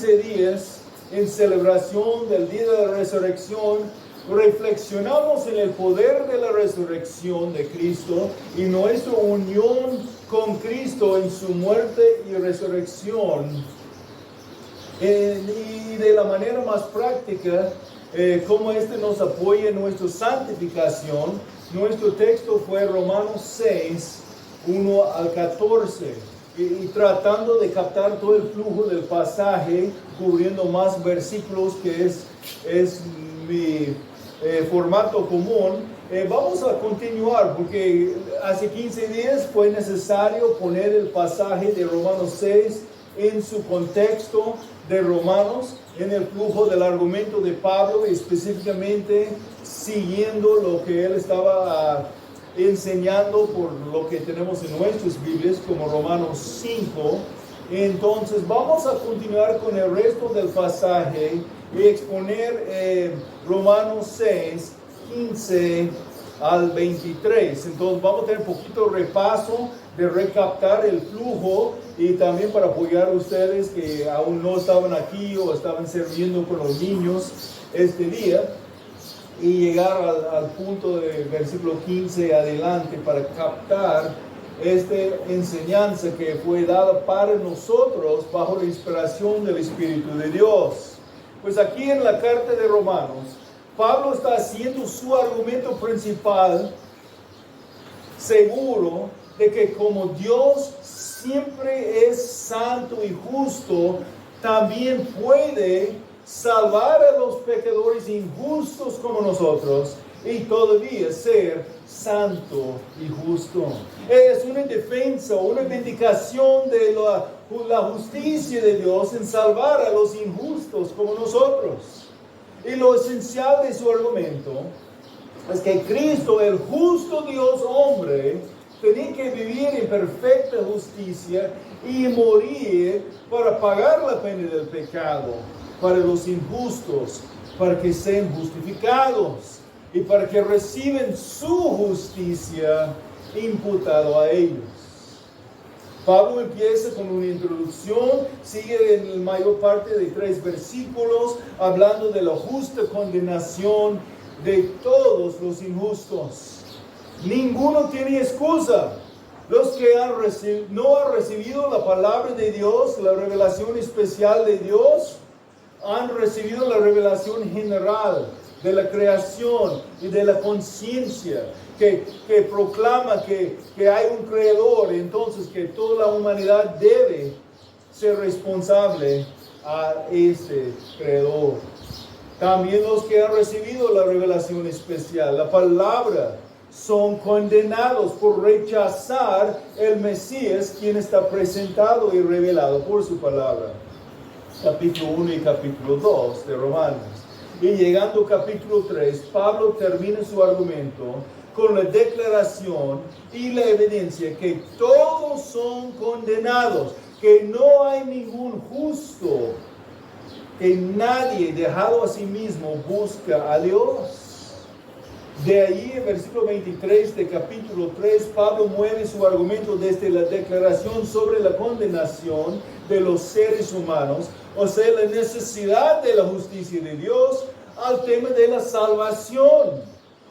15 días en celebración del día de la resurrección, reflexionamos en el poder de la resurrección de Cristo y nuestra unión con Cristo en su muerte y resurrección. Y de la manera más práctica, cómo nos apoya en nuestra santificación. Nuestro texto fue Romanos 6, 1 al 14. Y tratando de captar todo el flujo del pasaje, cubriendo más versículos, que es mi formato común, vamos a continuar, porque hace 15 días fue necesario poner el pasaje de Romanos 6 en su contexto de Romanos, en el flujo del argumento de Pablo, específicamente siguiendo lo que él estaba enseñando por lo que tenemos en nuestras Biblias, como Romanos 5. Entonces vamos a continuar con el resto del pasaje y exponer Romanos 6, 15 al 23. Entonces vamos a tener un poquito de repaso, de recaptar el flujo, y también para apoyar a ustedes que aún no estaban aquí o estaban sirviendo con los niños este día, y llegar al punto del versículo 15 adelante para captar esta enseñanza que fue dada para nosotros bajo la inspiración del Espíritu de Dios. Pues aquí en la carta de Romanos, Pablo está haciendo su argumento principal, seguro de que como Dios siempre es santo y justo, también puede salvar a los pecadores injustos como nosotros y todavía ser santo y justo. Es una defensa, una vindicación de la justicia de Dios en salvar a los injustos como nosotros. Y lo esencial de su argumento es que Cristo, el justo Dios hombre, tenía que vivir en perfecta justicia y morir para pagar la pena del pecado para los injustos, para que sean justificados y para que reciban su justicia imputado a ellos. Pablo empieza con una introducción, sigue en la mayor parte de 3 versículos, hablando de la justa condenación de todos los injustos. Ninguno tiene excusa. Los que no han recibido la palabra de Dios, la revelación especial de Dios, han recibido la revelación general de la creación y de la conciencia que proclama que hay un creador, entonces que toda la humanidad debe ser responsable a este creador. También los que han recibido la revelación especial, la palabra, son condenados por rechazar el Mesías, quien está presentado y revelado por su palabra. Capítulo 1 y capítulo 2 de Romanos. Y llegando al capítulo 3, Pablo termina su argumento con la declaración y la evidencia que todos son condenados, que no hay ningún justo, que nadie dejado a sí mismo busca a Dios. De ahí, en versículo 23 de capítulo 3, Pablo mueve su argumento desde la declaración sobre la condenación de los seres humanos, o sea, la necesidad de la justicia de Dios, al tema de la salvación,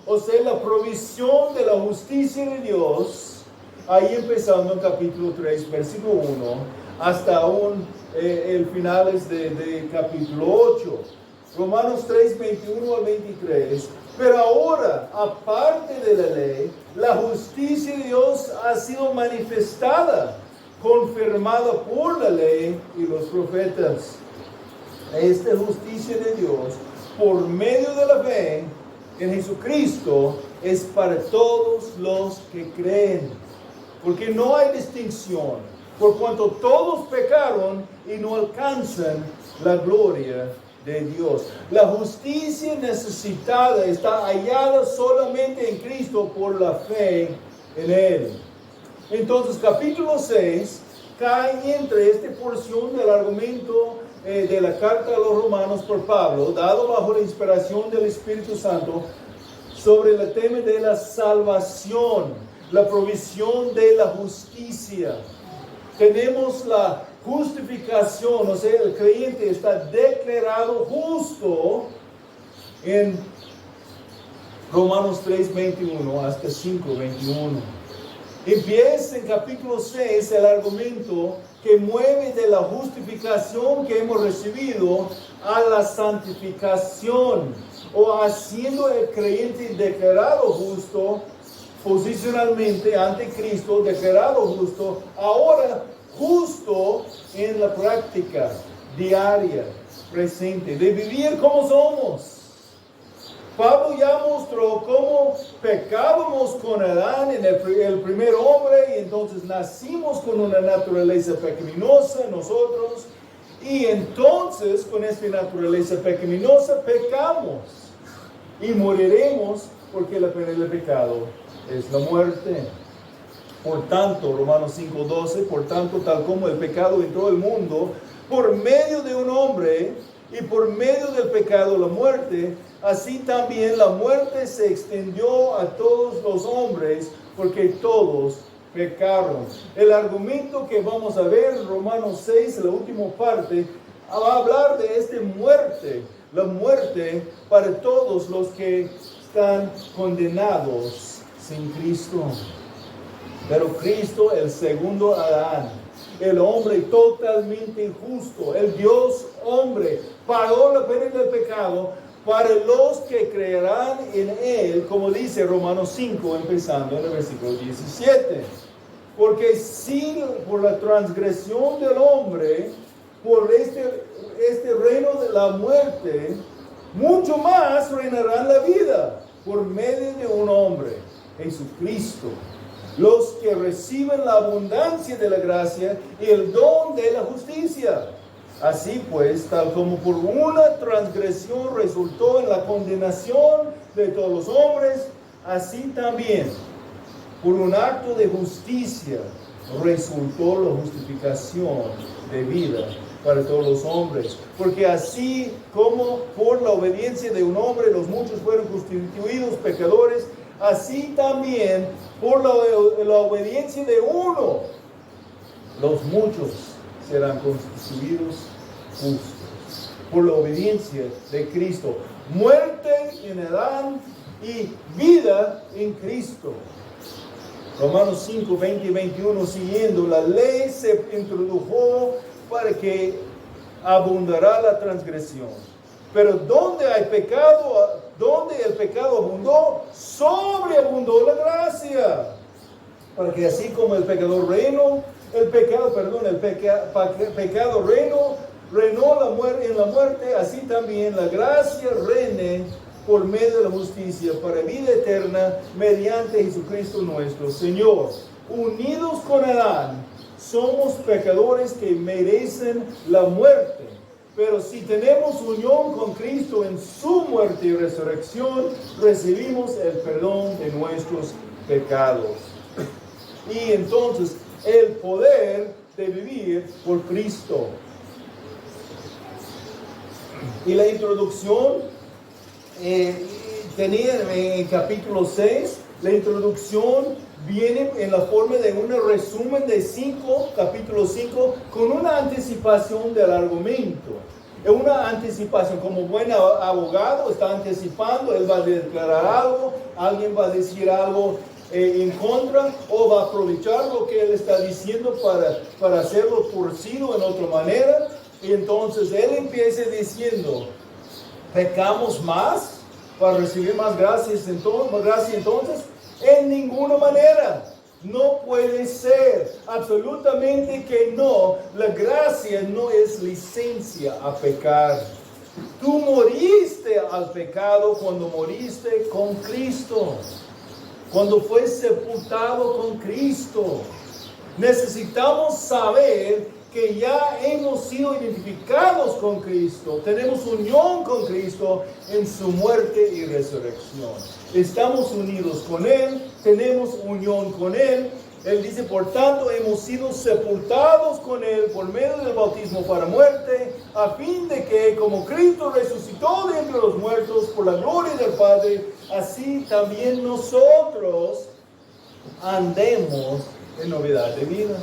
o sea, la provisión de la justicia de Dios, ahí empezando en capítulo 3, versículo 1, hasta el finales de capítulo 8. Romanos 3, 21 al 23. Pero ahora, aparte de la ley, la justicia de Dios ha sido manifestada, confirmada por la ley y los profetas. Esta justicia de Dios, por medio de la fe en Jesucristo, es para todos los que creen. Porque no hay distinción, por cuanto todos pecaron y no alcanzan la gloria de Dios. La justicia necesitada está hallada solamente en Cristo por la fe en Él. Entonces, capítulo 6 cae entre esta porción del argumento de la carta a los romanos por Pablo, dado bajo la inspiración del Espíritu Santo, sobre el tema de la salvación, la provisión de la justicia. Tenemos justificación, o sea, el creyente está declarado justo en Romanos 3:21 hasta 5:21. Empieza en capítulo 6 el argumento que mueve de la justificación que hemos recibido a la santificación, o haciendo el creyente declarado justo posicionalmente ante Cristo, declarado justo, ahora justo en la práctica diaria, presente, de vivir como somos. Pablo ya mostró cómo pecábamos con Adán en el primer hombre, y entonces nacimos con una naturaleza pecaminosa nosotros, y entonces con esta naturaleza pecaminosa pecamos y moriremos, porque la pena del pecado es la muerte. Por tanto, Romanos 5:12, por tanto, tal como el pecado entró al mundo por medio de un hombre, y por medio del pecado la muerte, así también la muerte se extendió a todos los hombres, porque todos pecaron. El argumento que vamos a ver en Romanos 6, en la última parte, va a hablar de esta muerte, la muerte para todos los que están condenados sin Cristo. Pero Cristo, el segundo Adán, el hombre totalmente justo, el Dios hombre, pagó la pena del pecado para los que creerán en Él, como dice Romanos 5, empezando en el versículo 17. Porque si por la transgresión del hombre, por este reino de la muerte, mucho más reinará la vida por medio de un hombre, Jesucristo, los que reciben la abundancia de la gracia y el don de la justicia. Así pues, tal como por una transgresión resultó en la condenación de todos los hombres, así también por un acto de justicia resultó la justificación de vida para todos los hombres. Porque así como por la obediencia de un hombre los muchos fueron constituidos pecadores, así también por la obediencia de uno los muchos serán constituidos justos. Por la obediencia de Cristo. Muerte en Adán y vida en Cristo. Romanos 5, 20 y 21 siguiendo, la ley se introdujo para que abundará la transgresión. Pero donde hay pecado, donde el pecado abundó, sobreabundó la gracia. Para que así como el pecado reinó en la muerte, así también la gracia reine por medio de la justicia para vida eterna mediante Jesucristo nuestro Señor. Unidos con Adán, somos pecadores que merecen la muerte. Pero si tenemos unión con Cristo en su muerte y resurrección, recibimos el perdón de nuestros pecados. Y entonces el poder de vivir por Cristo. Y la introducción tenía en capítulo 6, la introducción viene en la forma de un resumen de capítulo 5, con una anticipación del argumento. Es una anticipación, como buen abogado está anticipando, él va a declarar algo, alguien va a decir algo en contra, o va a aprovechar lo que él está diciendo para hacerlo torcido en otra manera. Y entonces él empieza diciendo, ¿pecamos más para recibir más gracia entonces? En ninguna manera. No puede ser. Absolutamente que no. La gracia no es licencia a pecar. Tú moriste al pecado cuando moriste con Cristo. Cuando fue sepultado con Cristo. Necesitamos saber que ya hemos sido identificados con Cristo, tenemos unión con Cristo en su muerte y resurrección. Estamos unidos con Él, tenemos unión con Él. Él dice, por tanto, hemos sido sepultados con Él por medio del bautismo para muerte, a fin de que, como Cristo resucitó de entre los muertos por la gloria del Padre, así también nosotros andemos en novedad de vida.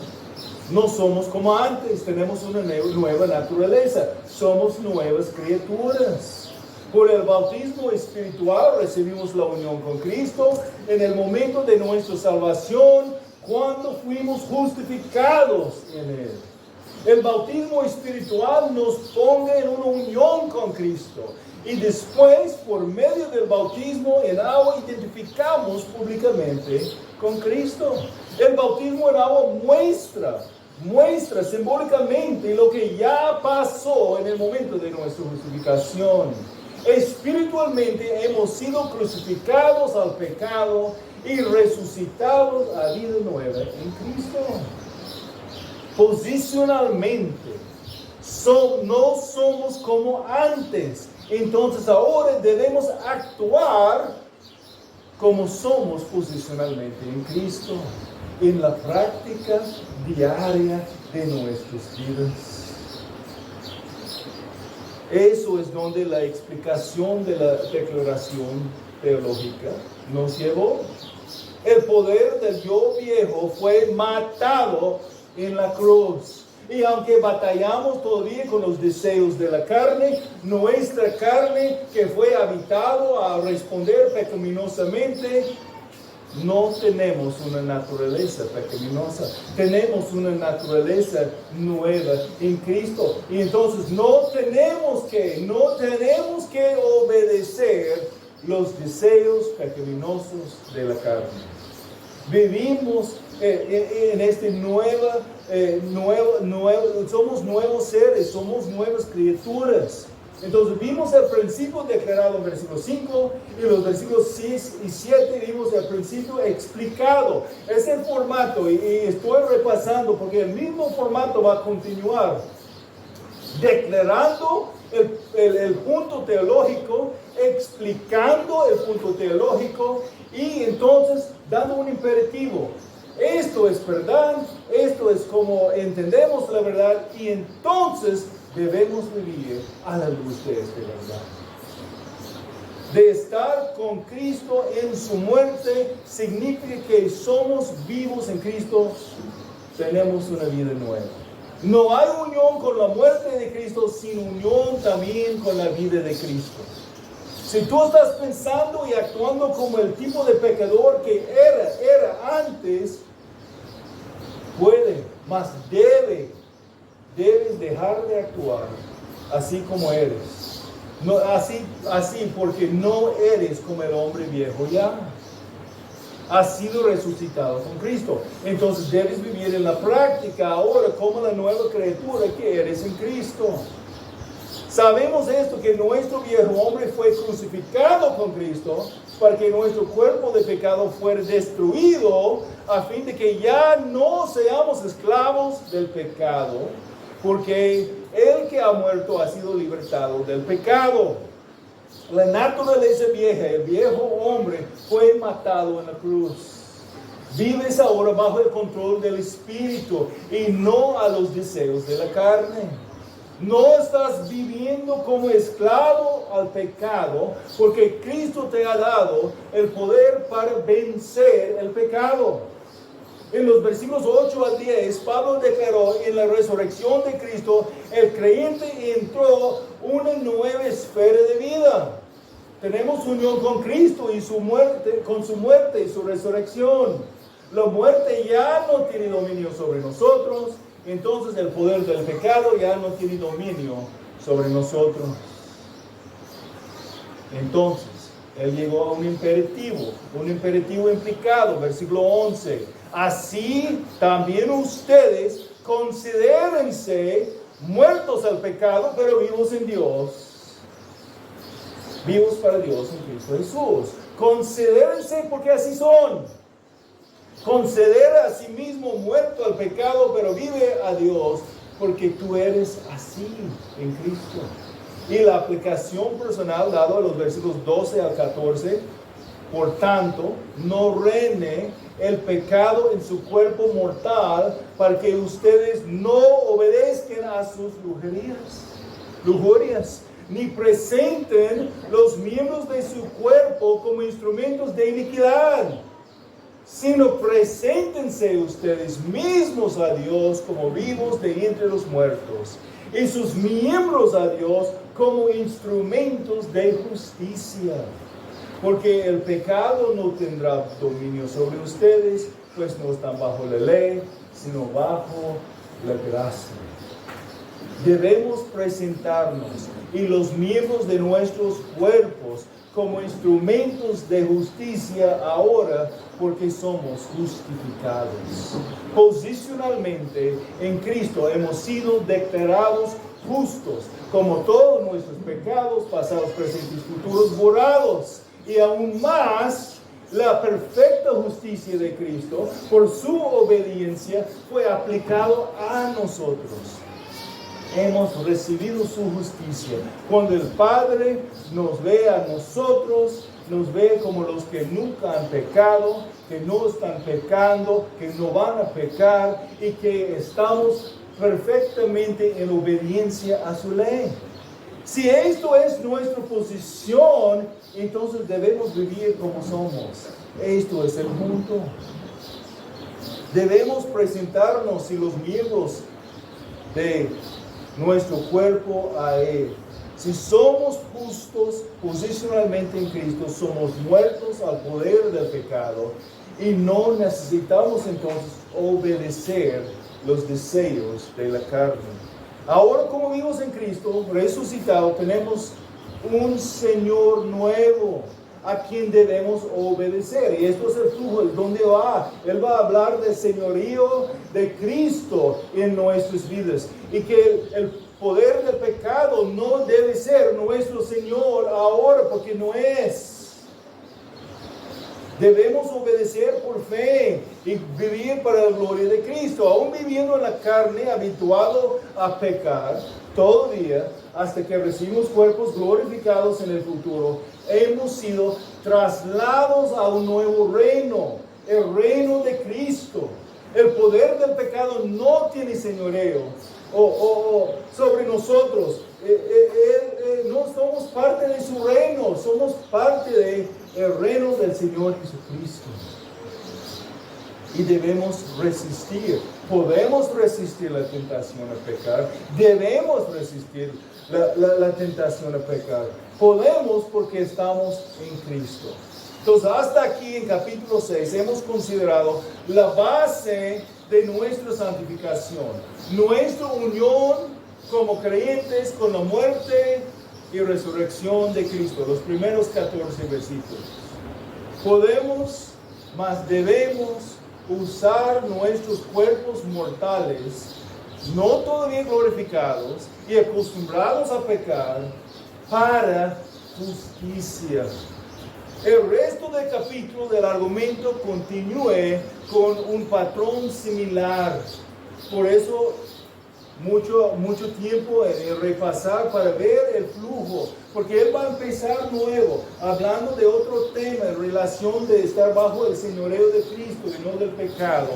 No somos como antes, tenemos una nueva naturaleza, somos nuevas criaturas. Por el bautismo espiritual recibimos la unión con Cristo en el momento de nuestra salvación, cuando fuimos justificados en Él. El bautismo espiritual nos pone en una unión con Cristo. Y después, por medio del bautismo en agua, identificamos públicamente con Cristo. El bautismo en agua muestra simbólicamente lo que ya pasó en el momento de nuestra justificación. Espiritualmente hemos sido crucificados al pecado y resucitados a vida nueva en Cristo. Posicionalmente, no somos como antes. Entonces ahora debemos actuar como somos posicionalmente en Cristo, en la práctica diaria de nuestras vidas. Eso es donde la explicación de la declaración teológica nos llevó. El poder del yo viejo fue matado en la cruz. Y aunque batallamos todavía con los deseos de la carne, nuestra carne que fue habitado a responder pecaminosamente, no tenemos una naturaleza pecaminosa, tenemos una naturaleza nueva en Cristo. Y entonces no tenemos que obedecer los deseos pecaminosos de la carne. Vivimos en este somos nuevos seres, somos nuevas criaturas. Entonces vimos el principio declarado en versículo 5 y los versículos 6 y 7 vimos el principio explicado. Es el formato y estoy repasando porque el mismo formato va a continuar. Declarando el punto teológico, explicando el punto teológico y entonces dando un imperativo. Esto es verdad, esto es como entendemos la verdad y entonces debemos vivir a la luz de esta verdad. De estar con Cristo en su muerte significa que somos vivos en Cristo, tenemos una vida nueva. No hay unión con la muerte de Cristo sin unión también con la vida de Cristo. Si tú estás pensando y actuando como el tipo de pecador que era antes, debes dejar de actuar así como eres. No, así porque no eres como el hombre viejo ya. Has sido resucitado con Cristo. Entonces debes vivir en la práctica ahora como la nueva criatura que eres en Cristo. Sabemos esto, que nuestro viejo hombre fue crucificado con Cristo para que nuestro cuerpo de pecado fuera destruido a fin de que ya no seamos esclavos del pecado, porque el que ha muerto ha sido libertado del pecado. La naturaleza vieja, el viejo hombre, fue matado en la cruz. Vives ahora bajo el control del Espíritu y no a los deseos de la carne. No estás viviendo como esclavo al pecado, porque Cristo te ha dado el poder para vencer el pecado. En los versículos 8 al 10, Pablo declaró: en la resurrección de Cristo, el creyente entró una nueva esfera de vida. Tenemos unión con Cristo y con su muerte y su resurrección. La muerte ya no tiene dominio sobre nosotros. Entonces el poder del pecado ya no tiene dominio sobre nosotros. Entonces, él llegó a un imperativo implicado, versículo 11. Así también ustedes considérense muertos al pecado, pero vivos en Dios. Vivos para Dios en Cristo Jesús. Considérense porque así son. Considera a sí mismo muerto al pecado, pero vive a Dios, porque tú eres así en Cristo. Y la aplicación personal dado a los versículos 12 al 14, por tanto, no reine el pecado en su cuerpo mortal, para que ustedes no obedezcan a sus lujurias, ni presenten los miembros de su cuerpo como instrumentos de iniquidad, sino preséntense ustedes mismos a Dios como vivos de entre los muertos, y sus miembros a Dios como instrumentos de justicia. Porque el pecado no tendrá dominio sobre ustedes, pues no están bajo la ley, sino bajo la gracia. Debemos presentarnos y los miembros de nuestros cuerpos como instrumentos de justicia ahora, porque somos justificados. Posicionalmente en Cristo hemos sido declarados justos, como todos nuestros pecados, pasados, presentes y futuros, borrados. Y aún más, la perfecta justicia de Cristo, por su obediencia, fue aplicado a nosotros. Hemos recibido su justicia. Cuando el Padre nos ve a nosotros, nos ve como los que nunca han pecado, que no están pecando, que no van a pecar y que estamos perfectamente en obediencia a su ley. Si esto es nuestra posición, entonces debemos vivir como somos. Esto es el punto. Debemos presentarnos y los miembros de nuestro cuerpo a Él. Si somos justos posicionalmente en Cristo, somos muertos al poder del pecado y no necesitamos entonces obedecer los deseos de la carne. Ahora, como vivos en Cristo, resucitado, tenemos un Señor nuevo a quien debemos obedecer. Y esto es el flujo, el dónde va. Él va a hablar del señorío de Cristo en nuestras vidas. Y que el poder del pecado no debe ser nuestro Señor ahora, porque no es. Debemos obedecer por fe y vivir para la gloria de Cristo, aún viviendo en la carne, habituado a pecar todo día, hasta que recibimos cuerpos glorificados en el futuro. Hemos sido trasladados a un nuevo reino, el reino de Cristo. El poder del pecado no tiene señoreo sobre nosotros. No somos parte de su reino, somos parte del reino del Señor Jesucristo. Y debemos resistir. Podemos resistir la tentación a pecar. Debemos resistir la tentación a pecar. Podemos porque estamos en Cristo. Entonces, hasta aquí en capítulo 6 hemos considerado la base de nuestra santificación, nuestra unión como creyentes con la muerte y resurrección de Cristo, los primeros 14 versículos. Podemos, mas debemos usar nuestros cuerpos mortales, no todavía glorificados y acostumbrados a pecar, para justicia. El resto del capítulo del argumento continúe con un patrón similar. Por eso mucho tiempo en repasar para ver el flujo, porque él va a empezar nuevo, hablando de otro tema en relación de estar bajo el señoreo de Cristo y no del pecado.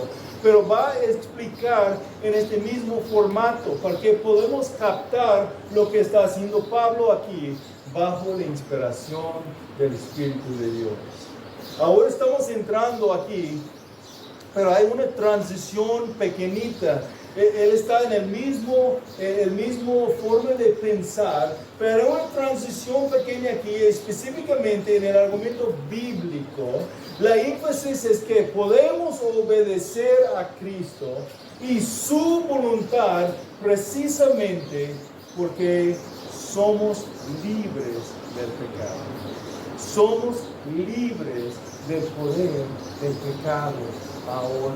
Pero va a explicar en este mismo formato para que podamos captar lo que está haciendo Pablo aquí bajo la inspiración del Espíritu de Dios. Ahora estamos entrando aquí, pero hay una transición pequeñita. Él está en el mismo forma de pensar, pero hay una transición pequeña aquí, específicamente en el argumento bíblico. La énfasis es que podemos obedecer a Cristo y su voluntad precisamente porque somos libres del pecado. Somos libres del poder del pecado ahora.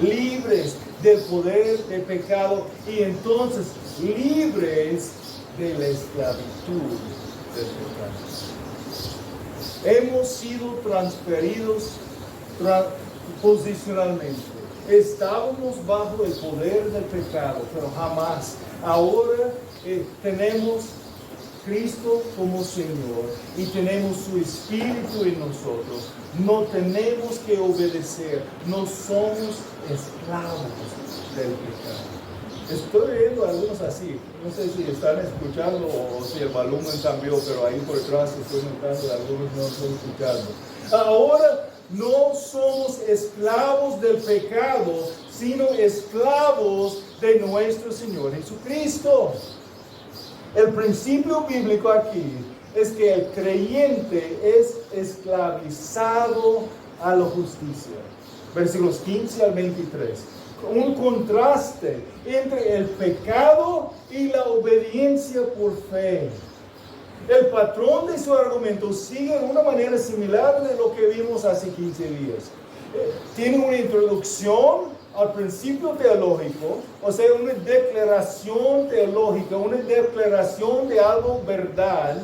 Libres del poder del pecado y entonces libres de la esclavitud del pecado. Hemos sido transferidos posicionalmente. Estábamos bajo el poder del pecado, pero jamás. Ahora tenemos Cristo como Señor y tenemos su Espíritu en nosotros. No tenemos que obedecer, no somos esclavos del pecado. Estoy viendo algunos así, no sé si están escuchando o si el volumen cambió, pero ahí por detrás estoy notando que algunos no están escuchando. Ahora no somos esclavos del pecado, sino esclavos de nuestro Señor Jesucristo. El principio bíblico aquí es que el creyente es esclavizado a la justicia. Versículos 15 al 23. Un contraste entre el pecado y la obediencia por fe. El patrón de su argumento sigue de una manera similar de lo que vimos hace 15 días. Tiene una introducción al principio teológico, o sea, una declaración teológica, una declaración de algo verdad.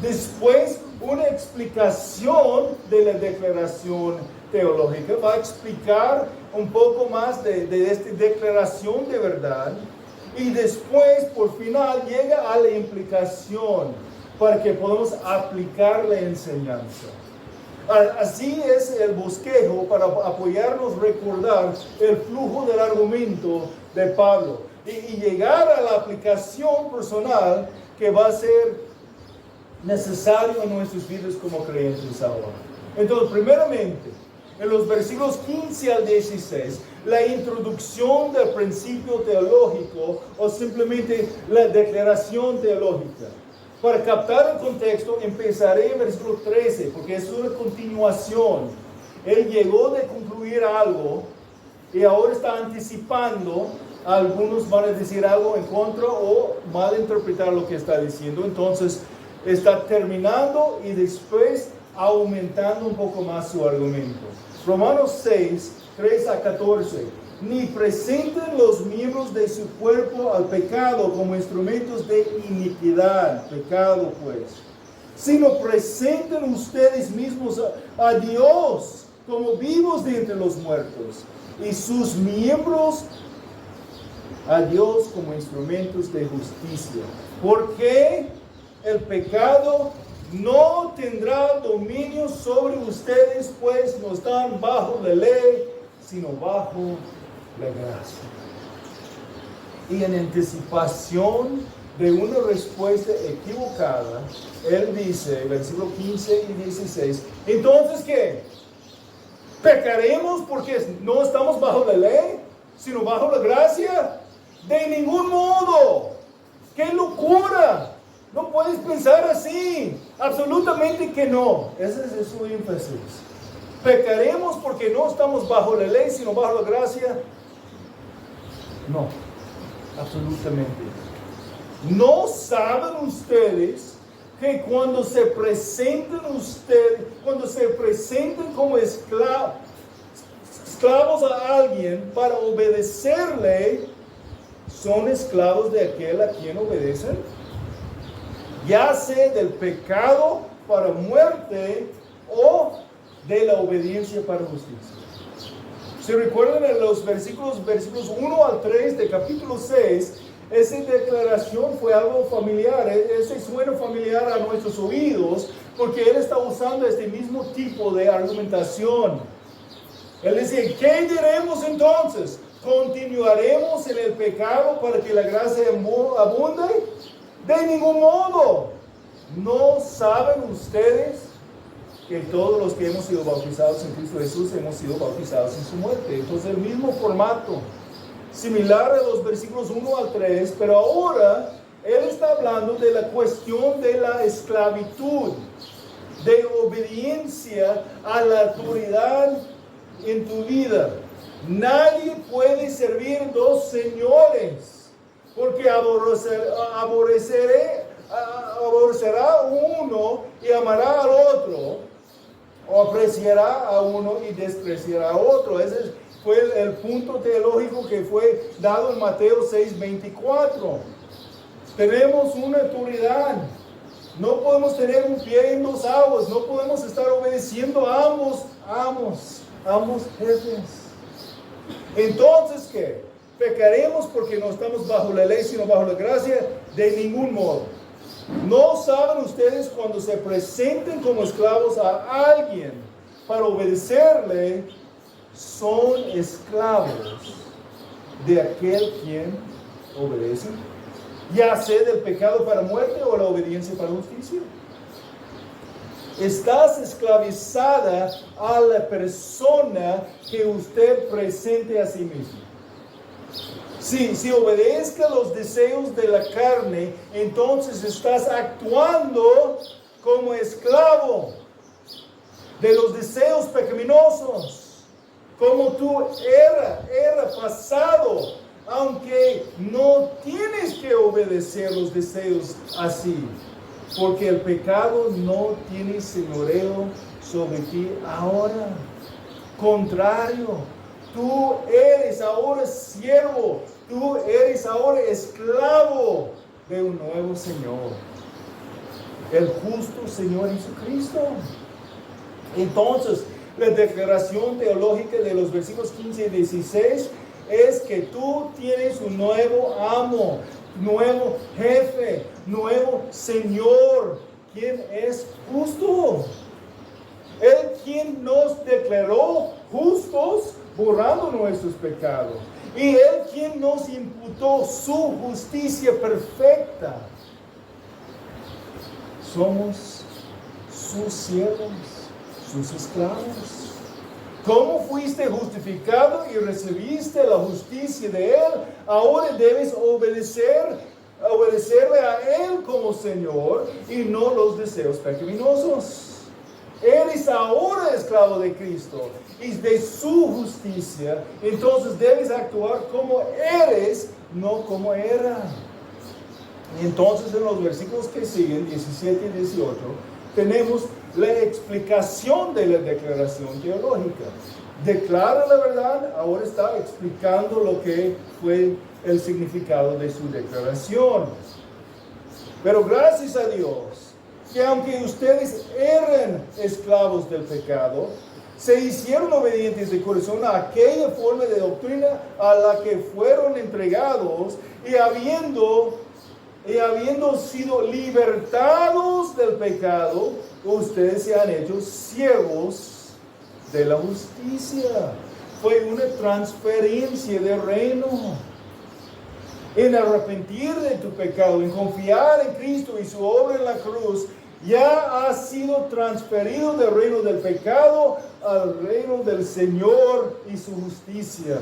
Después, una explicación de la declaración teológica. Va a explicar un poco más de esta declaración de verdad. Y después, por final, llega a la implicación para que podamos aplicar la enseñanza. Así es el bosquejo para apoyarnos, recordar el flujo del argumento de Pablo. Y llegar a la aplicación personal que va a ser necesario en nuestras vidas como creyentes ahora. Entonces, primeramente, en los versículos 15 al 16, la introducción del principio teológico o simplemente la declaración teológica. Para captar el contexto, empezaré en versículo 13, porque es una continuación. Él llegó de concluir algo y ahora está anticipando. Algunos van a decir algo en contra o malinterpretar lo que está diciendo. Entonces, está terminando y después aumentando un poco más su argumento. Romanos 6, 3 a 14. Ni presenten los miembros de su cuerpo al pecado como instrumentos de iniquidad, pecado pues, sino presenten ustedes mismos a Dios como vivos de entre los muertos y sus miembros a Dios como instrumentos de justicia. Porque el pecado no tendrá dominio sobre ustedes, pues no están bajo la ley, sino bajo la gracia. Y en anticipación de una respuesta equivocada, él dice, versículo 15 y 16, entonces ¿qué? ¿Pecaremos porque no estamos bajo la ley, sino bajo la gracia? De ningún modo. ¡Qué locura! No puedes pensar así. Absolutamente que no. Ese es su énfasis. ¿Pecaremos porque no estamos bajo la ley, sino bajo la gracia? No. Absolutamente. ¿No saben ustedes que cuando se presenten como esclavos a alguien para obedecerle, son esclavos de aquel a quien obedecen? Ya sea del pecado para muerte o de la obediencia para justicia. Si recuerdan en los versículos 1 al 3 de capítulo 6, esa declaración fue algo familiar, ese suena familiar a nuestros oídos, porque él está usando este mismo tipo de argumentación. Él dice, ¿qué diremos entonces? ¿Continuaremos en el pecado para que la gracia abunde? De ningún modo. ¿No saben ustedes que todos los que hemos sido bautizados en Cristo Jesús hemos sido bautizados en su muerte? Entonces el mismo formato, similar a los versículos 1 al 3, pero ahora él está hablando de la cuestión de la esclavitud, de obediencia a la autoridad en tu vida. Nadie puede servir dos señores, porque aborrecerá uno y amará al otro, o apreciará a uno y despreciará a otro. Ese fue el punto teológico que fue dado en Mateo 6:24. Tenemos una autoridad. No podemos tener un pie en dos aguas. No podemos estar obedeciendo a ambos jefes. Entonces, ¿qué? ¿Pecaremos porque no estamos bajo la ley, sino bajo la gracia? De ningún modo. ¿No saben ustedes cuando se presenten como esclavos a alguien para obedecerle, son esclavos de aquel quien obedece? Ya sea del pecado para muerte o la obediencia para justicia. Estás esclavizada a la persona que usted presente a sí mismo. Si obedezca los deseos de la carne, entonces estás actuando como esclavo de los deseos pecaminosos, como tú era pasado, aunque no tienes que obedecer los deseos así, porque el pecado no tiene señoreo sobre ti ahora. Contrario, tú eres ahora siervo, tú eres ahora esclavo de un nuevo Señor, el justo Señor Jesucristo. Entonces, la declaración teológica de los versículos 15 y 16 es que tú tienes un nuevo amo, nuevo jefe, nuevo Señor, quien es justo. Él quien nos declaró justos, borrando nuestros pecados. Y Él quien nos imputó su justicia perfecta. Somos sus siervos, sus esclavos. ¿Cómo fuiste justificado y recibiste la justicia de Él? Ahora debes obedecerle a Él como Señor y no los deseos pecaminosos. Eres ahora esclavo de Cristo y de su justicia, entonces debes actuar como eres, no como era. Y entonces en los versículos que siguen, 17 y 18, tenemos la explicación de la declaración teológica. Declara la verdad, ahora está explicando lo que fue el significado de su declaración. Pero gracias a Dios, que aunque ustedes eran esclavos del pecado, se hicieron obedientes de corazón a aquella forma de doctrina a la que fueron entregados, y habiendo sido libertados del pecado, ustedes se han hecho siervos de la justicia. Fue una transferencia de reino. En arrepentir de tu pecado, en confiar en Cristo y su obra en la cruz, ya has sido transferido del reino del pecado al reino del Señor y su justicia.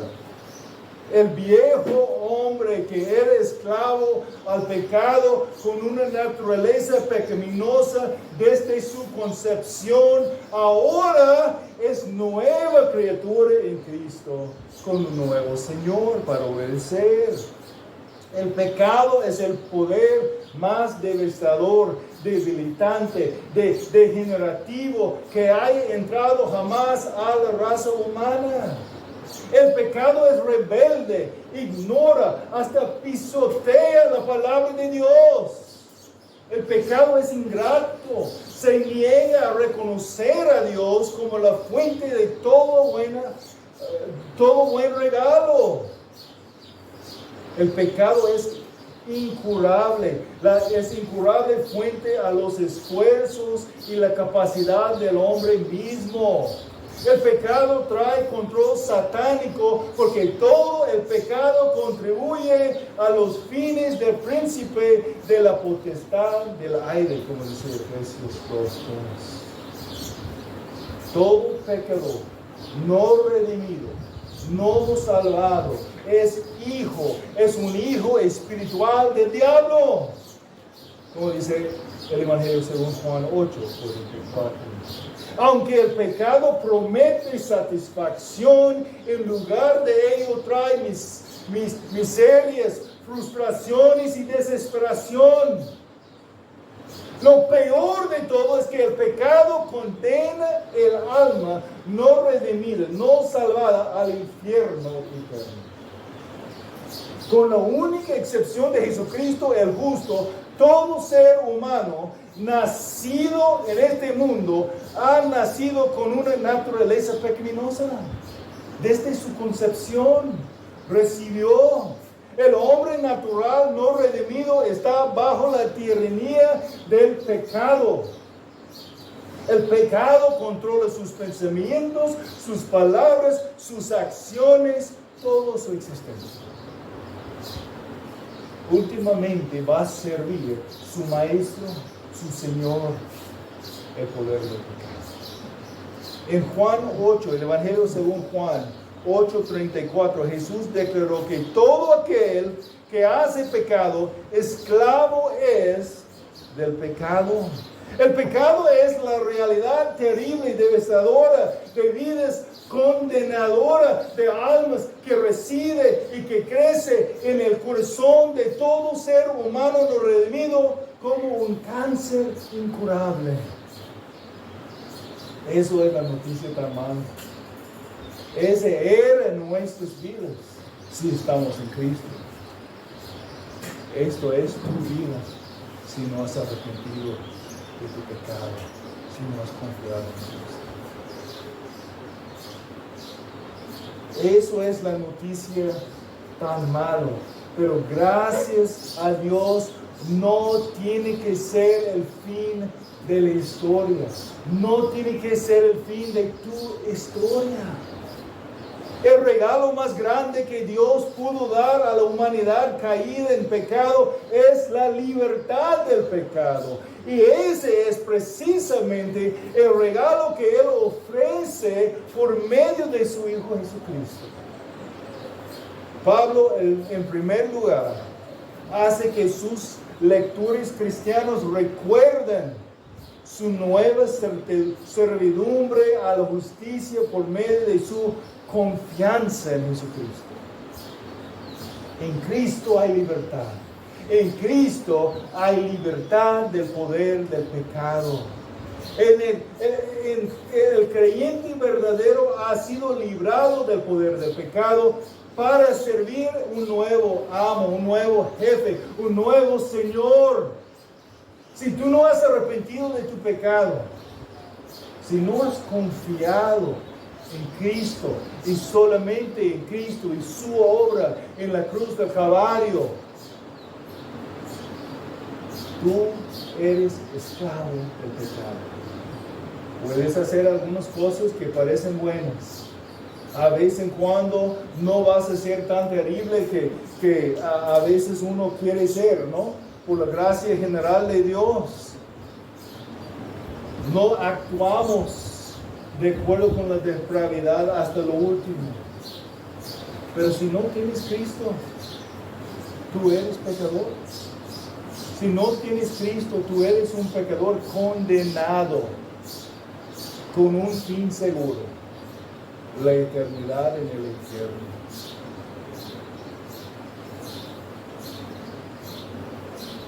El viejo hombre que era esclavo al pecado con una naturaleza pecaminosa desde su concepción, ahora es nueva criatura en Cristo, con un nuevo Señor para obedecer. El pecado es el poder más devastador, debilitante, degenerativo que haya entrado jamás a la raza humana. El pecado es rebelde, ignora, hasta pisotea la palabra de Dios. El pecado es ingrato, se niega a reconocer a Dios como la fuente de todo buen regalo. El pecado es incurable, es incurable frente a los esfuerzos y la capacidad del hombre mismo. El pecado trae control satánico porque todo el pecado contribuye a los fines del príncipe de la potestad del aire, como dice Efesios 2:2. Todo pecador no redimido, no salvado, es un hijo espiritual del diablo, como dice el Evangelio según Juan 8:44. Aunque el pecado promete satisfacción, en lugar de ello trae miserias, frustraciones y desesperación. Lo peor de todo es que el pecado condena el alma no redimida, no salvada, al infierno eterno. Con la única excepción de Jesucristo el justo, todo ser humano nacido en este mundo ha nacido con una naturaleza pecaminosa. Desde su concepción recibió. El hombre natural no redimido está bajo la tiranía del pecado. El pecado controla sus pensamientos, sus palabras, sus acciones, toda su existencia. Últimamente va a servir su maestro, su Señor. el poder del pecado. En Juan 8, el Evangelio según Juan 8:34, Jesús declaró que todo aquel que hace pecado, esclavo es del pecado. El pecado es la realidad terrible y devastadora de vidas condenadora de almas que reside y que crece en el corazón de todo ser humano no redimido como un cáncer incurable. Eso es la noticia tan mala. Ese era nuestras vidas si estamos en Cristo. Esto es tu vida si no has arrepentido de tu pecado, si no has confiado en Cristo. Eso es la noticia tan malo. Pero gracias a Dios no tiene que ser el fin de la historia. No tiene que ser el fin de tu historia. El regalo más grande que Dios pudo dar a la humanidad caída en pecado es la libertad del pecado. Y ese es precisamente el regalo que Él ofrece por medio de su Hijo Jesucristo. Pablo, en primer lugar, hace que sus lectores cristianos recuerden su nueva servidumbre a la justicia por medio de su confianza en Jesucristo. En Cristo hay libertad. En Cristo hay libertad del poder del pecado. El creyente verdadero ha sido librado del poder del pecado para servir un nuevo amo, un nuevo jefe, un nuevo Señor. Si tú no has arrepentido de tu pecado, si no has confiado en Cristo y solamente en Cristo y su obra en la cruz del Calvario, tú eres esclavo del pecado. Puedes hacer algunas cosas que parecen buenas. A vez en cuando no vas a ser tan terrible que a veces uno quiere ser, ¿no? Por la gracia general de Dios. No actuamos de acuerdo con la depravidad hasta lo último. Pero si no tienes Cristo, tú eres pecador. Si no tienes Cristo, tú eres un pecador condenado con un fin seguro, la eternidad en el infierno.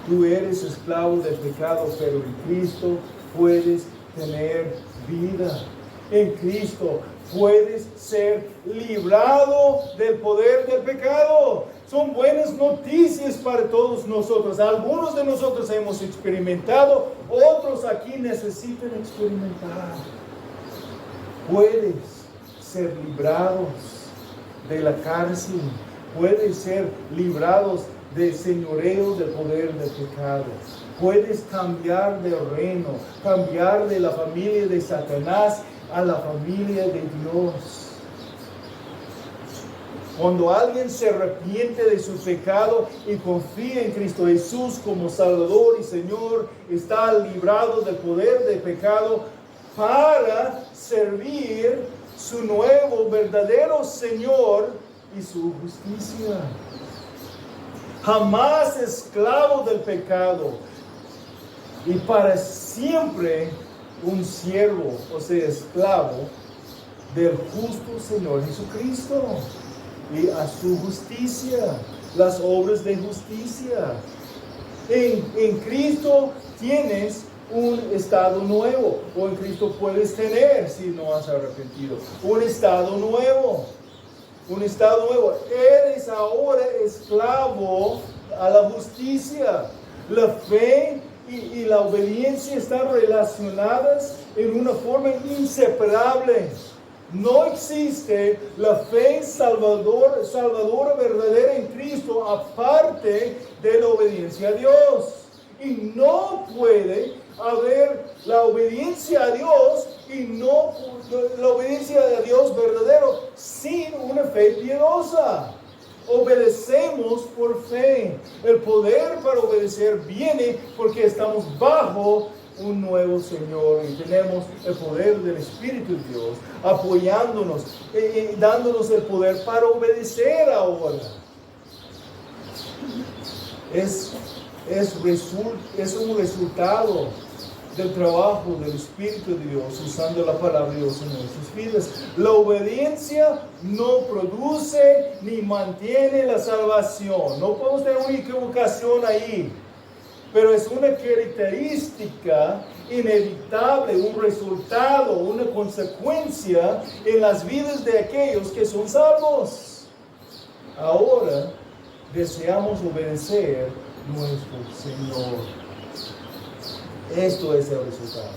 Tú eres esclavo del pecado, pero en Cristo puedes tener vida. En Cristo puedes ser librado del poder del pecado. Son buenas noticias para todos nosotros. Algunos de nosotros hemos experimentado, otros aquí necesitan experimentar. Puedes ser librados de la cárcel. Puedes ser librados del señoreo del poder del pecado. Puedes cambiar de reino, cambiar de la familia de Satanás a la familia de Dios. Cuando alguien se arrepiente de su pecado y confía en Cristo Jesús como Salvador y Señor, está librado del poder del pecado para servir su nuevo verdadero Señor y su justicia. Jamás esclavo del pecado y para siempre un siervo, o sea, esclavo del justo Señor Jesucristo y a su justicia, las obras de justicia. En Cristo tienes un estado nuevo, o en Cristo puedes tener, si no has arrepentido, un estado nuevo. Un estado nuevo. Eres ahora esclavo a la justicia. La fe y la obediencia están relacionadas en una forma inseparable. No existe la fe salvadora verdadera en Cristo aparte de la obediencia a Dios. Y no puede haber la obediencia a Dios y no la obediencia a Dios verdadero sin una fe piadosa. Obedecemos por fe. El poder para obedecer viene porque estamos bajo un nuevo Señor y tenemos el poder del Espíritu de Dios apoyándonos y dándonos el poder para obedecer ahora. Es un resultado del trabajo del Espíritu de Dios usando la palabra de Dios en nuestras vidas. La obediencia no produce ni mantiene la salvación. No podemos tener una equivocación ahí, pero es una característica inevitable, un resultado, una consecuencia en las vidas de aquellos que son salvos. Ahora deseamos obedecer nuestro Señor. Esto es el resultado.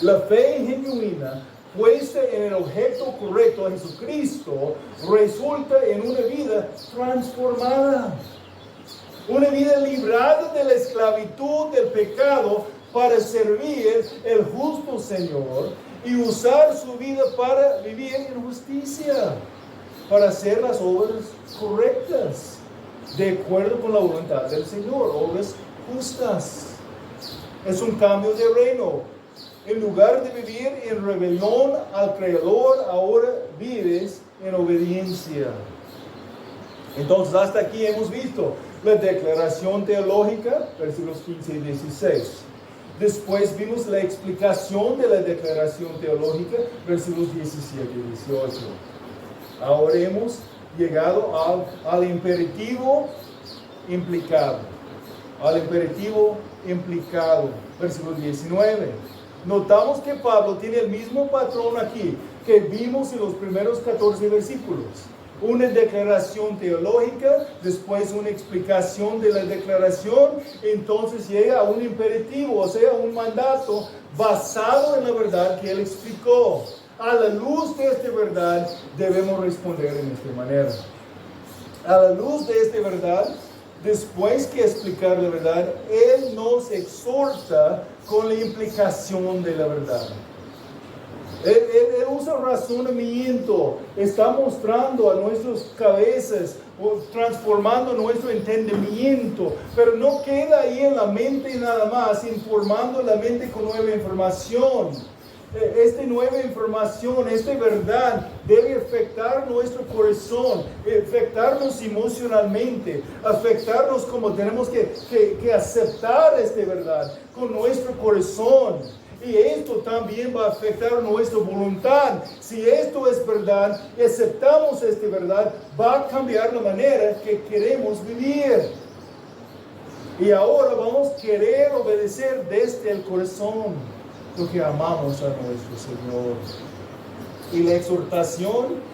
La fe genuina puesta en el objeto correcto, a Jesucristo, resulta en una vida transformada. Una vida librada de la esclavitud del pecado para servir el justo Señor y usar su vida para vivir en justicia, para hacer las obras correctas, de acuerdo con la voluntad del Señor, obras justas. Es un cambio de reino. En lugar de vivir en rebelión al Creador, ahora vives en obediencia. Entonces, hasta aquí hemos visto la declaración teológica, versículos 15 y 16. Después vimos la explicación de la declaración teológica, versículos 17 y 18. Ahora hemos llegado al imperativo implicado. Al imperativo implicado, versículo 19. Notamos que Pablo tiene el mismo patrón aquí que vimos en los primeros 14 versículos. Una declaración teológica, después una explicación de la declaración, entonces llega a un imperativo, o sea, un mandato basado en la verdad que él explicó. A la luz de esta verdad debemos responder en esta manera. A la luz de esta verdad, después que explicar la verdad, Él nos exhorta con la implicación de la verdad. Él usa razonamiento, está mostrando a nuestras cabezas, transformando nuestro entendimiento, pero no queda ahí en la mente nada más, informando la mente con nueva información. Esta nueva información, esta verdad debe afectar nuestro corazón, afectarnos emocionalmente, afectarnos como tenemos que aceptar esta verdad con nuestro corazón. Y esto también va a afectar nuestra voluntad. Si esto es verdad y aceptamos esta verdad, va a cambiar la manera que queremos vivir. Y ahora vamos a querer obedecer desde el corazón, porque amamos a nuestro Señor. Y la exhortación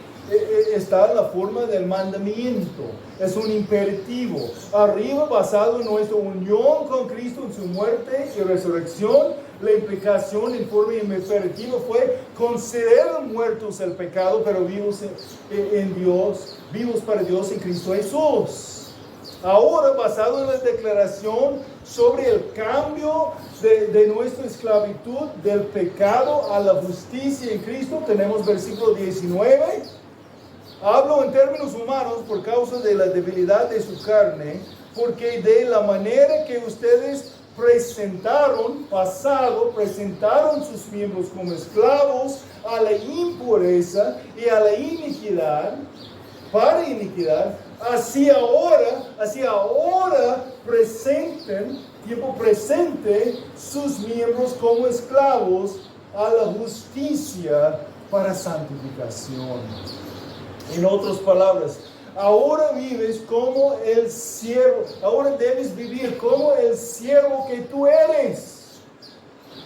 está en la forma del mandamiento. Es un imperativo. Arriba, basado en nuestra unión con Cristo en su muerte y resurrección, la implicación en forma imperativa fue: consideran muertos el pecado, pero vivos en Dios, vivos para Dios en Cristo Jesús. Ahora, basado en la declaración sobre el cambio de nuestra esclavitud del pecado a la justicia en Cristo, tenemos versículo 19. Hablo en términos humanos por causa de la debilidad de su carne, porque de la manera que ustedes presentaron sus miembros como esclavos a la impureza y a la iniquidad, para iniquidad, así ahora tiempo presente, sus miembros como esclavos a la justicia para santificación. En otras palabras, ahora vives como el siervo, ahora debes vivir como el siervo que tú eres,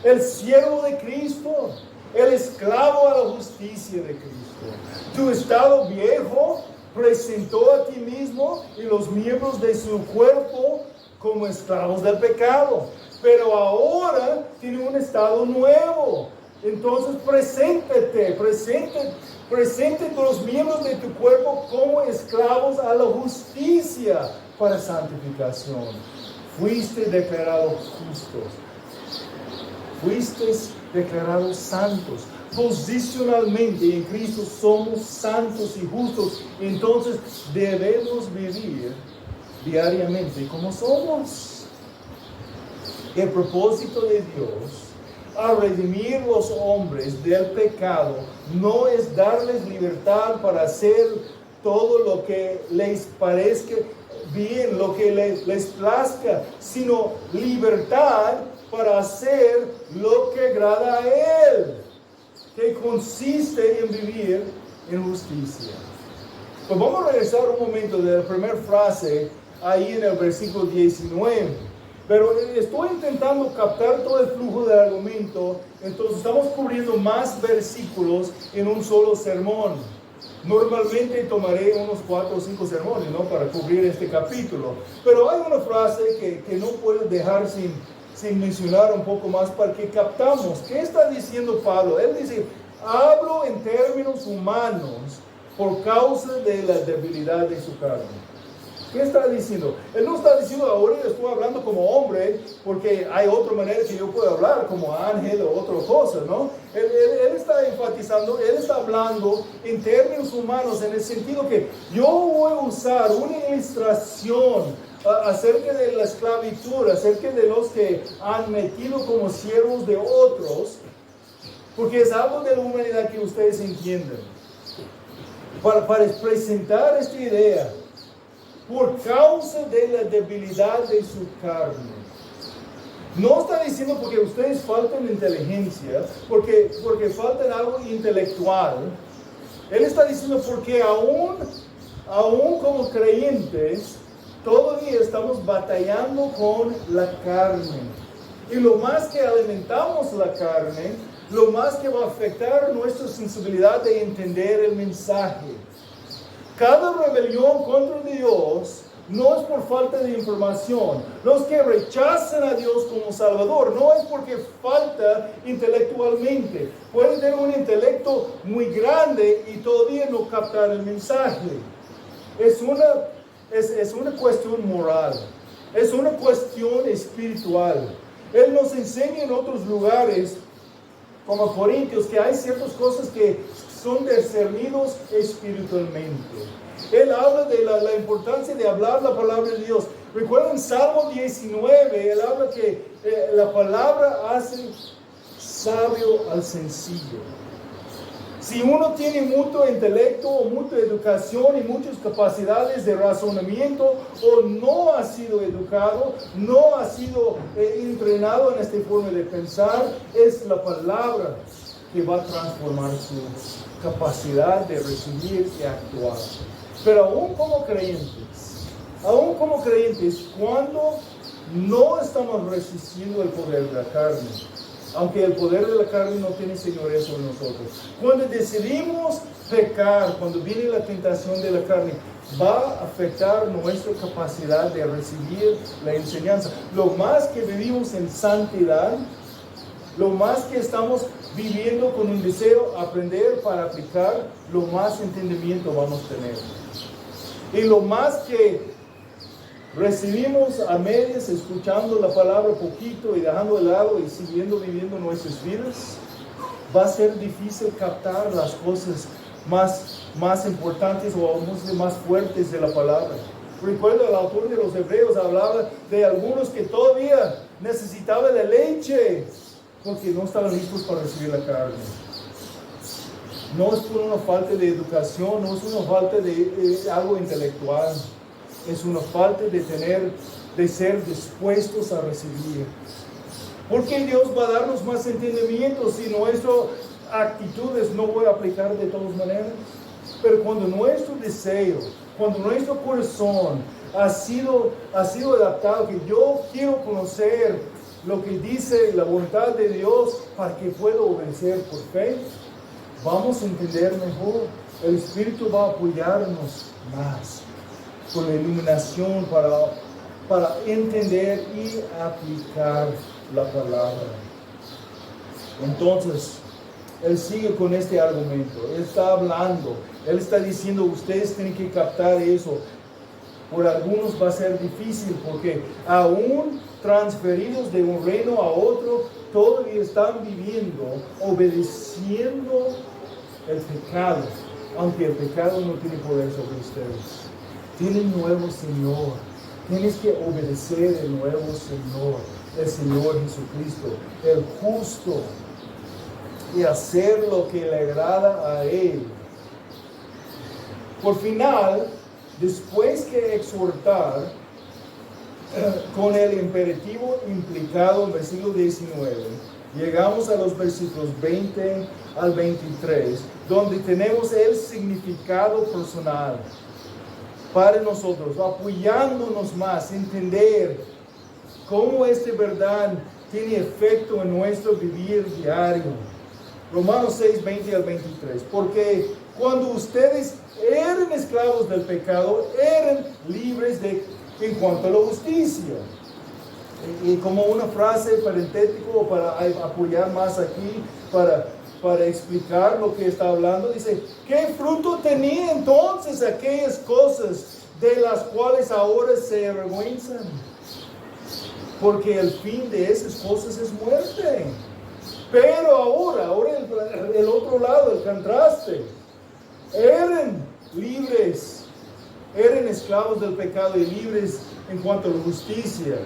el siervo de Cristo, el esclavo a la justicia de Cristo. Tu estado viejo presentó a ti mismo y los miembros de su cuerpo como esclavos del pecado, pero ahora tiene un estado nuevo. Entonces presente los miembros de tu cuerpo como esclavos a la justicia para santificación. Fuiste declarados justos, fuiste declarados santos. Posicionalmente en Cristo somos santos y justos. Entonces debemos vivir diariamente como somos. El propósito de Dios a redimir los hombres del pecado no es darles libertad para hacer todo lo que les parezca bien, lo que les plazca, sino libertad para hacer lo que agrada a Él, que consiste en vivir en justicia. Pues vamos a regresar un momento de la primera frase ahí en el versículo 19. Pero estoy intentando captar todo el flujo del argumento, entonces estamos cubriendo más versículos en un solo sermón. Normalmente tomaré unos 4 o 5 sermones, ¿no?, para cubrir este capítulo. Pero hay una frase que no puedo dejar sin mencionar un poco más para que captamos. ¿Qué está diciendo Pablo? Él dice, hablo en términos humanos por causa de la debilidad de su carne. ¿Qué está diciendo? Él no está diciendo ahora estoy hablando como hombre porque hay otra manera que yo puedo hablar como ángel o otra cosa, ¿no? Él está enfatizando, él está hablando en términos humanos en el sentido que yo voy a usar una ilustración acerca de la esclavitud, acerca de los que han metido como siervos de otros, porque es algo de la humanidad que ustedes entienden. Para presentar esta idea, por causa de la debilidad de su carne. No está diciendo porque ustedes faltan inteligencia, porque faltan algo intelectual. Él está diciendo porque aún como creyentes, todavía estamos batallando con la carne. Y lo más que alimentamos la carne, lo más que va a afectar nuestra sensibilidad de entender el mensaje. Cada rebelión contra Dios no es por falta de información. Los que rechazan a Dios como Salvador no es porque falta intelectualmente. Pueden tener un intelecto muy grande y todavía no captar el mensaje. Es una cuestión moral. Es una cuestión espiritual. Él nos enseña en otros lugares, como Corintios, que hay ciertas cosas que son discernidos espiritualmente. Él habla de la importancia de hablar la palabra de Dios. Recuerden Salmo 19, él habla que la palabra hace sabio al sencillo. Si uno tiene mucho intelecto o mucha educación y muchas capacidades de razonamiento o no ha sido educado, no ha sido entrenado en esta forma de pensar, es la palabra que va a transformar su capacidad de recibir y actuar. Pero aún como creyentes, cuando no estamos resistiendo el poder de la carne, aunque el poder de la carne no tiene señoría sobre nosotros, cuando decidimos pecar, cuando viene la tentación de la carne, va a afectar nuestra capacidad de recibir la enseñanza. Lo más que vivimos en santidad, lo más que estamos viviendo con un deseo aprender para aplicar, lo más entendimiento vamos a tener. Y lo más que recibimos a medias, escuchando la palabra poquito y dejando de lado y siguiendo viviendo nuestras vidas, va a ser difícil captar las cosas más importantes o más fuertes de la palabra. Recuerdo, el autor de los Hebreos hablaba de algunos que todavía necesitaban de leche porque no estaban listos para recibir la carne. No es por una falta de educación, no es una falta de algo intelectual. Es una falta de ser dispuestos a recibir. Porque Dios va a darnos más entendimiento si nuestras actitudes no voy a aplicar de todas maneras. Pero cuando nuestro deseo, cuando nuestro corazón ha sido adaptado, que yo quiero conocer lo que dice la voluntad de Dios para que pueda obedecer por fe, vamos a entender mejor. El Espíritu va a apoyarnos más con la iluminación para entender y aplicar la palabra. Entonces, él sigue con este argumento. Él está hablando. Él está diciendo, ustedes tienen que captar eso. Por algunos va a ser difícil porque aún transferidos de un reino a otro, todavía están viviendo, obedeciendo el pecado, aunque el pecado no tiene poder sobre ustedes. Tienen nuevo Señor. Tienes que obedecer el nuevo Señor. el Señor Jesucristo, el justo, y hacer lo que le agrada a Él. Por final, después que exhortar, con el imperativo implicado en versículo 19, llegamos a los versículos 20 al 23, donde tenemos el significado personal para nosotros, apoyándonos más, entender cómo esta verdad tiene efecto en nuestro vivir diario. Romanos 6, 20 al 23, porque cuando ustedes eran esclavos del pecado, eran libres en cuanto a la justicia. Y como una frase parentético para apoyar más aquí, para explicar lo que está hablando, dice, ¿qué fruto tenía entonces aquellas cosas de las cuales ahora se avergüenzan? Porque el fin de esas cosas es muerte. Pero ahora el otro lado, el contraste, eran libres, eran esclavos del pecado y libres en cuanto a la justicia.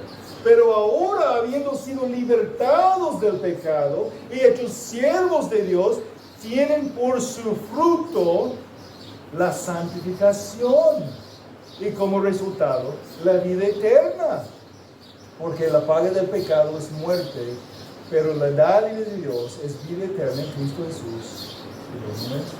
Pero ahora, habiendo sido libertados del pecado y hechos siervos de Dios, tienen por su fruto la santificación y como resultado la vida eterna. Porque la paga del pecado es muerte, pero la dádiva de Dios es vida eterna en Cristo Jesús, Dios nuestro.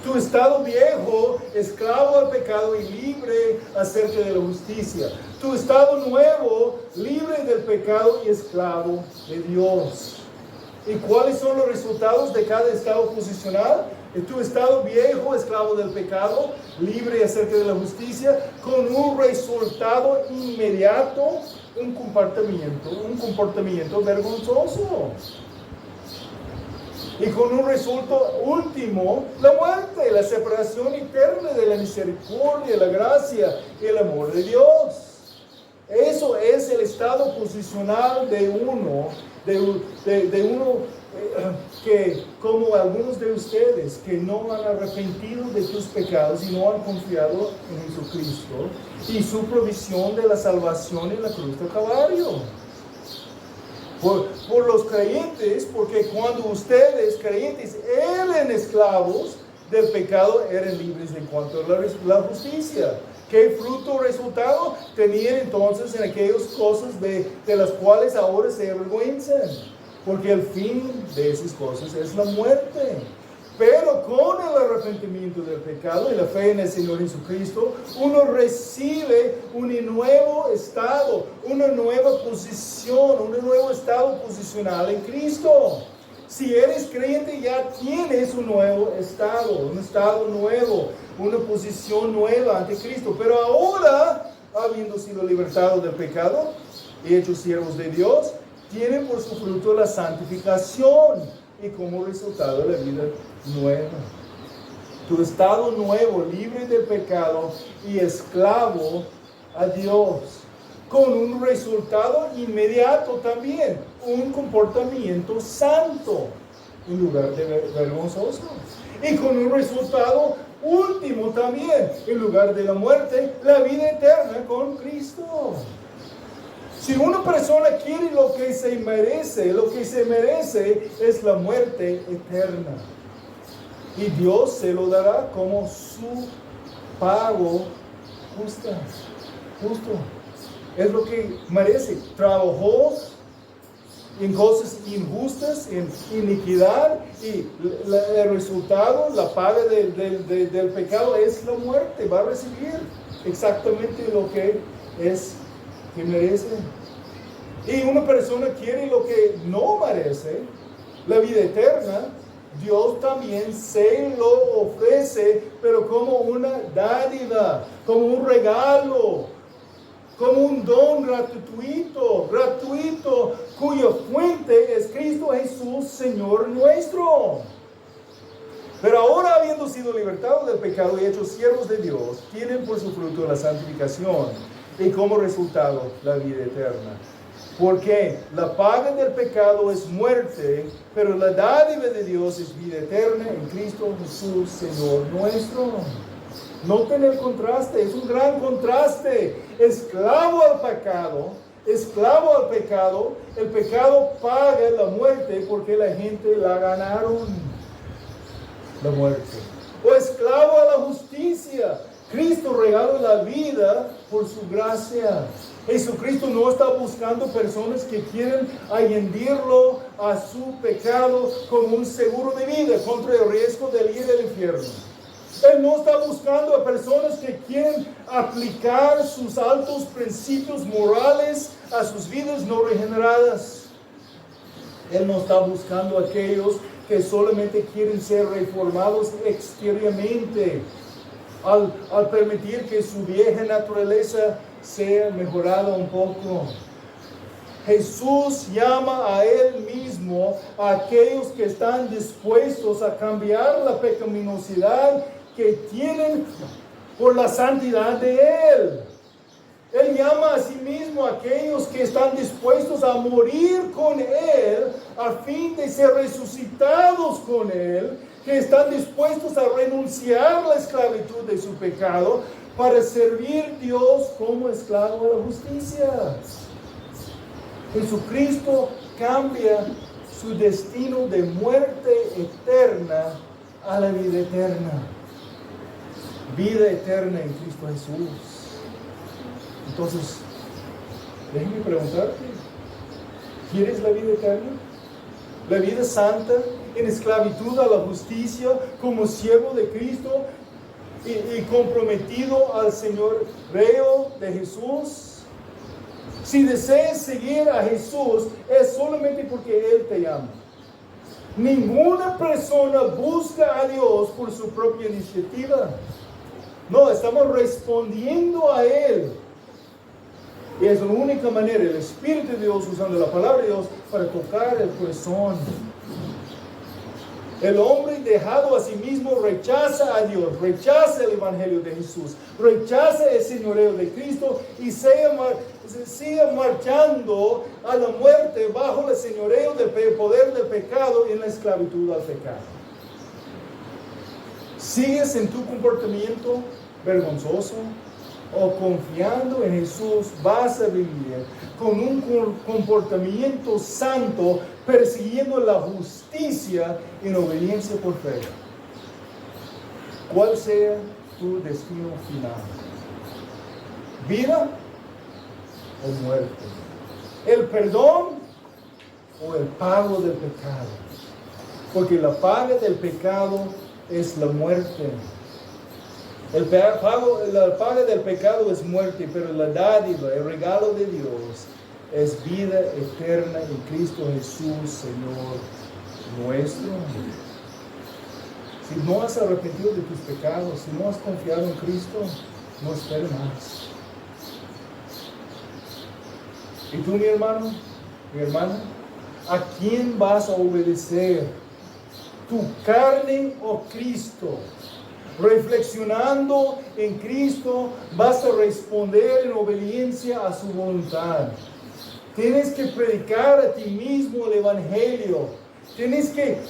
Tu estado viejo, esclavo al pecado y libre acerca de la justicia. Tu estado nuevo, libre del pecado y esclavo de Dios. ¿Y cuáles son los resultados de cada estado posicional? En tu estado viejo, esclavo del pecado, libre acerca de la justicia, con un resultado inmediato, un comportamiento vergonzoso. Y con un resultado último, la muerte, la separación eterna de la misericordia, la gracia y el amor de Dios. Eso es el estado posicional de uno, que como algunos de ustedes que no han arrepentido de sus pecados y no han confiado en Jesucristo y su provisión de la salvación en la cruz del Calvario. Por los creyentes, porque cuando ustedes, creyentes, eran esclavos del pecado, eran libres en cuanto a la justicia. ¿Qué fruto o resultado tenían entonces en aquellas cosas de las cuales ahora se avergüenzan? Porque el fin de esas cosas es la muerte. Pero con el arrepentimiento del pecado y la fe en el Señor Jesucristo, uno recibe un nuevo estado, una nueva posición, un nuevo estado posicional en Cristo. Si eres creyente, ya tienes un nuevo estado, un estado nuevo, una posición nueva ante Cristo. Pero ahora, habiendo sido libertados del pecado y hechos siervos de Dios, tienen por su fruto la santificación y como resultado la vida nueva. Tu estado nuevo, libre del pecado y esclavo a Dios, con un resultado inmediato también, un comportamiento santo en lugar de vergonzoso, y con un resultado último también, en lugar de la muerte, la vida eterna con Cristo. Si una persona quiere lo que se merece es la muerte eterna. Y Dios se lo dará como su pago justo. Es lo que merece. Trabajó en cosas injustas, en iniquidad, y el resultado, la paga del pecado es la muerte. Va a recibir exactamente lo que merece. Y una persona quiere lo que no merece, la vida eterna. Dios también se lo ofrece, pero como una dádiva, como un regalo, como un don gratuito, cuya fuente es Cristo Jesús, Señor nuestro. Pero ahora, habiendo sido libertados del pecado y hechos siervos de Dios, tienen por su fruto la santificación y como resultado la vida eterna. Porque la paga del pecado es muerte, pero la dádiva de Dios es vida eterna en Cristo Jesús, Señor nuestro. Noten el contraste, es un gran contraste. Esclavo al pecado, esclavo al pecado, el pecado paga la muerte porque la gente la ganaron, la muerte. O esclavo a la justicia, Cristo regala la vida por su gracia. Jesucristo no está buscando personas que quieren añadirlo a su pecado como un seguro de vida contra el riesgo de ir al infierno. Él no está buscando a personas que quieren aplicar sus altos principios morales a sus vidas no regeneradas. Él no está buscando a aquellos que solamente quieren ser reformados exteriormente al permitir que su vieja naturaleza sea mejorada un poco. Jesús llama a Él mismo a aquellos que están dispuestos a cambiar la pecaminosidad que tienen por la santidad de Él. Él llama a sí mismo a aquellos que están dispuestos a morir con Él a fin de ser resucitados con Él, que están dispuestos a renunciar a la esclavitud de su pecado para servir a Dios como esclavo a la justicia. Jesucristo cambia su destino de muerte eterna a la vida eterna. Vida eterna en Cristo Jesús. Entonces, déjeme preguntarte, ¿quieres la vida eterna? ¿La vida santa en esclavitud a la justicia como siervo de Cristo y comprometido al Señor reo de Jesús? Si deseas seguir a Jesús, es solamente porque Él te ama. Ninguna persona busca a Dios por su propia iniciativa. No, estamos respondiendo a Él. Y es la única manera, el Espíritu de Dios usando la palabra de Dios para tocar el corazón. El hombre dejado a sí mismo rechaza a Dios, rechaza el Evangelio de Jesús, rechaza el señorío de Cristo y sigue marchando a la muerte bajo el señorío del poder del pecado en la esclavitud al pecado. ¿Sigues en tu comportamiento vergonzoso o confiando en Jesús vas a vivir con un comportamiento santo, persiguiendo la justicia en obediencia por fe? ¿Cuál sea tu destino final? ¿Vida o muerte? ¿El perdón o el pago del pecado? Porque la paga del pecado es la muerte. La paga del pecado es muerte, pero la dádiva, el regalo de Dios, es vida eterna en Cristo Jesús, Señor nuestro. Si no has arrepentido de tus pecados, si no has confiado en Cristo, no esperes más. ¿Y tú, mi hermano, mi hermana? ¿A quién vas a obedecer? ¿Tu carne o Cristo? Reflexionando en Cristo, vas a responder en obediencia a su voluntad. Tienes que predicar a ti mismo el Evangelio. Tienes que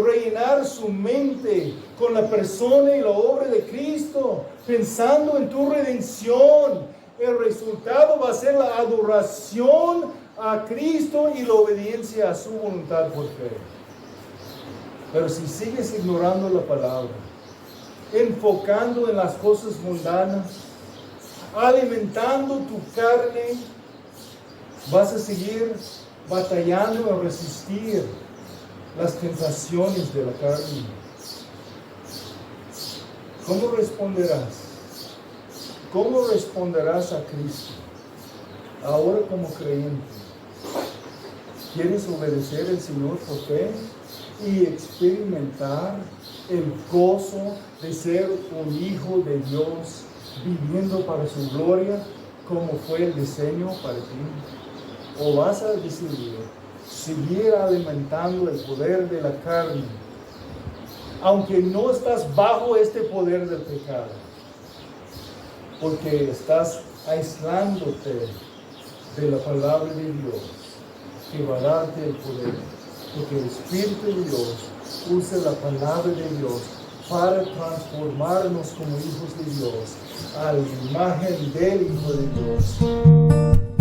rellenar su mente con la persona y la obra de Cristo, pensando en tu redención. El resultado va a ser la adoración a Cristo y la obediencia a su voluntad por fe. Pero si sigues ignorando la palabra, enfocando en las cosas mundanas, alimentando tu carne, vas a seguir batallando a resistir las tentaciones de la carne. ¿Cómo responderás? ¿Cómo responderás a Cristo ahora como creyente? ¿Quieres obedecer al Señor por fe y experimentar el gozo de ser un hijo de Dios, viviendo para su gloria, como fue el diseño para ti? ¿O vas a decidir seguir alimentando el poder de la carne, aunque no estás bajo este poder del pecado, porque estás aislándote de la palabra de Dios, que va a darte el poder? Porque el Espíritu de Dios usa la palabra de Dios para transformarnos como hijos de Dios, a la imagen del Hijo de Dios.